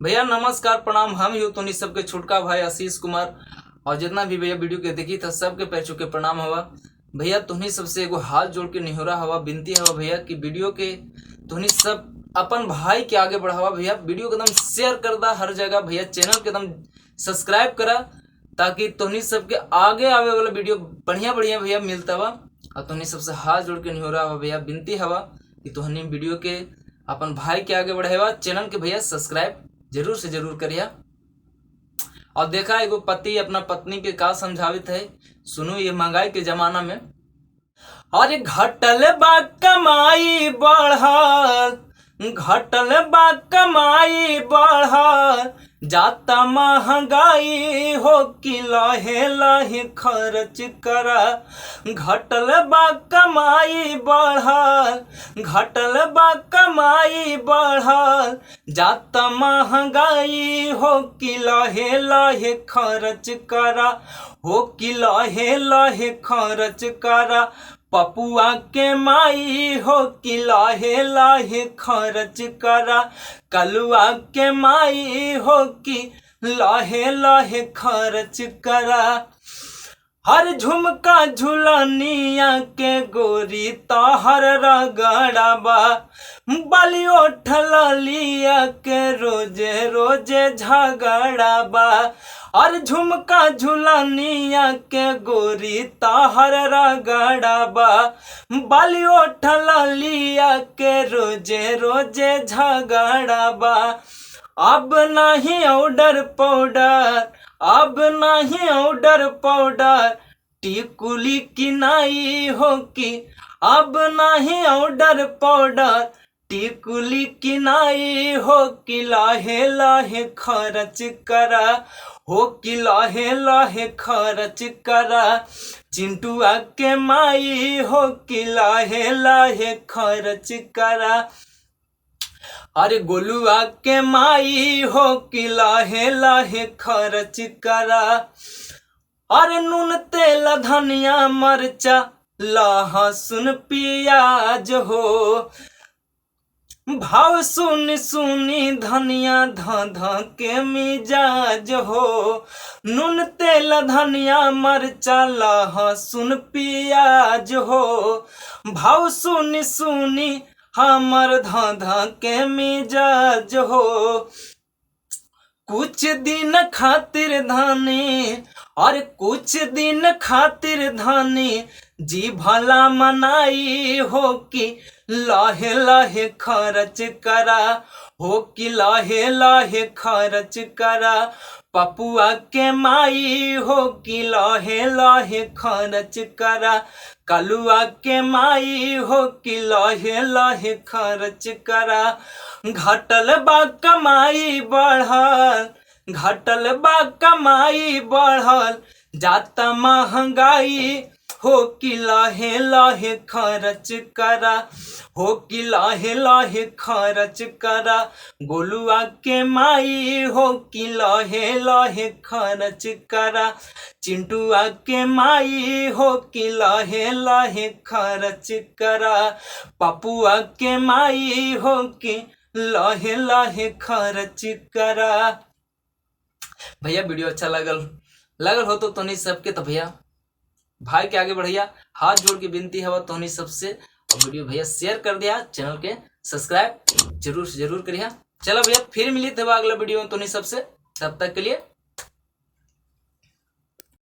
भैया नमस्कार प्रणाम। हम ही तो सबके छोटका भाई आशीष कुमार और जितना भी भैया वीडियो के देखी था सबके पैर छू के प्रणाम हवा। भैया तुहनी सबसे एगो हाथ जोड़ के निहोरा हवा, विनती हवा भैया कि वीडियो के तुहनी सब अपन भाई के आगे बढ़ावा। भैया वीडियो के एकदम शेयर कर दा हर जगह भैया, चैनल के एकदम सब्सक्राइब करा ताकि तुहनी सबके आगे आवे वाला वीडियो बढ़िया बढ़िया भैया मिलता हुआ। और तुहनी सबसे हाथ जोड़ के निहोरा हवा भैया, विनती हवा कि तुहनी वीडियो के अपन भाई के आगे बढ़ावा। चैनल के भैया सब्सक्राइब जरूर से जरूर करिया। और देखा एगो पति अपना पत्नी के का समझावित है, सुनो ये महंगाई के जमाना में। अरे घटल बा कमाई बढ़ल, घटल बा कमाई बढ़ल, जाता महंगाई हो कि लहे लहे खर्च करा। घटल बा कमाई बढ़ल, घटल बा कमाई बढ़ल, जाता महंगाई हो कि लहे लहे खर्च करा, हो कि लहे लहे खर्च करा। पपुआ के माई हो कि लाहे लाहे खर्च करा, कलुआ के माई हो कि लाहे लाहे खर्च करा। हर झुमका झुलनिया के गोरी ताहर रगड़ाबा, बलियो ठलिया के रोजे रोजे झगड़ाबा। और झुमका झुलनिया के गोरी ताहर रगड़ाबा, बलियो ठलिया के रोजे रोजे झगड़ाबा। अब नहीं ऑर्डर पाउडर, अब नहीं ऑर्डर पाउडर, टिकुली किनाई हो कि अब नहीं ऑर्डर पाउडर, टिकुली किनाई हो कि लाहे लाहे खर्च करा, हो कि लाहे लाहे खर्च करा। चिंटुआ के माई हो कि लाहे लाहे खर्च करा। अरे गोलुआ के माई हो कि लाहे लाहे खर्च करा। अरे नून तेल धनिया मरचा लहसुन प्याज हो, भाव सुन सुनी धनिया ध के मिजाज हो। नून तेल धनिया मरचा लहसुन प्याज हो, भाव सुन सुनी हमर ध के मिजाज हो। कुछ दिन खातिर धानी, और कुछ दिन खातिर धानी, जी भला मनाई हो कि लाहे लाहे खर्च करा, हो कि लाहे लाहे खर्च करा। पपुआ के माई हो कि लाहे लाहे खर्च करा, कलुआ के माई हो कि लाहे लाहे खर्च करा। घटल बा कमाई बढ़ल, घटल बा कमाई बढ़ल, जाता महंगाई हो कि लाहे लाहे खर्च करा, हो कि लाहे लाहे खर्च करा। गोलुआ के माई हो कि लाहे लाहे खर्च करा, चिंटुआ के माई हो कि लाहे लाहे खर्च करा। पपुआ के माई हो कि लाहे लाहे खर्च करा। भैया वीडियो अच्छा लगल हो तो नहीं सबके, तो भैया भाई के आगे बढ़िया, हाथ जोड़ के विनती है तो नहीं सबसे। और वीडियो भैया शेयर कर दिया, चैनल के सब्सक्राइब जरूर से जरूर करिए। चलो भैया फिर मिली थे अगला वीडियो तो नहीं सबसे, तब तक के लिए